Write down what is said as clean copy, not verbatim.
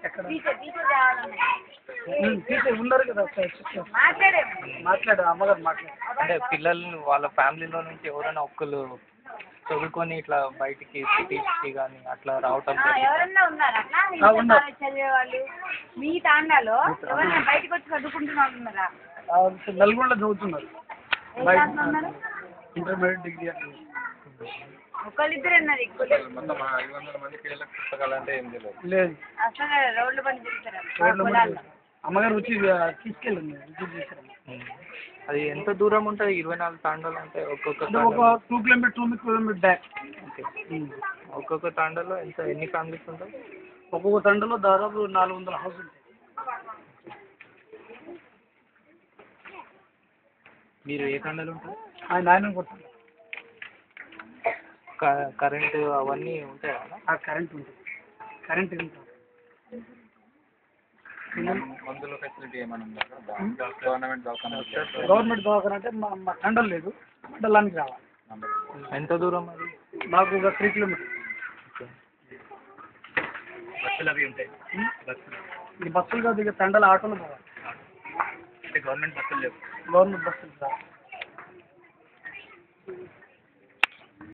ఎక్కడ టీచర్ ఉన్నారు కదా, మాట్లాడు అమ్మగారు మాట్లాడు. అంటే పిల్లల్ని వాళ్ళ ఫ్యామిలీలో నుంచి ఎవరైనా ఒక్కరు చదువుకొని ఇట్లా బయటికి సిటీస్కి కానీ అట్లా రావటం ఎవరన్నా ఉన్నారా చదివేవాళ్ళు మీ తాండాలో? ఎవరైనా బయటకు వచ్చి చదువుకుంటున్న వాళ్ళు ఉన్నారా? నల్గొండలో చదువుతున్నారు, ఇంటర్మీడియట్ డిగ్రీ అట్లా. ఒకళ్ళిద్దరు అన్నారు లేదు. అసలు రోడ్ల పని రోడ్ల అమ్మగారు వచ్చి తీసుకెళ్ళండి, అది ఎంత దూరం ఉంటుంది 24 తాండాలు అంటే? ఒక్కొక్క ఒక 2 కిలోమీటర్ బ్యాక్. ఓకే. ఒక్కొక్క తాండాలో ఎన్ని ఫ్యామిలీస్ ఉంటాయి? ఒక్కొక్క తండలో దాదాపు 400 హౌస్ ఉంటాయి. మీరు ఏ తాండాలు ఉంటారు? ఆయన కొట్టాలి. కరెంటు అవన్నీ ఉంటాయా? కరెంట్ ఉంటుంది, కరెంట్ ఉంటుంది. మందుల ఫెసిలిటీ ఏమైనా గవర్నమెంట్ దవాఖాన అంటే మా తండలు లేదు, మండలానికి రావాలి. ఎంత దూరం అది? మాకు ఒక 3 కిలోమీటర్స్. బస్సులు అవి ఉంటాయి? ఈ బస్సులు కాదు, ఇక తండల ఆటోలు పోవాలి. అంటే గవర్నమెంట్ బస్సులు లేవు? గవర్నమెంట్ బస్సులు రావాలి.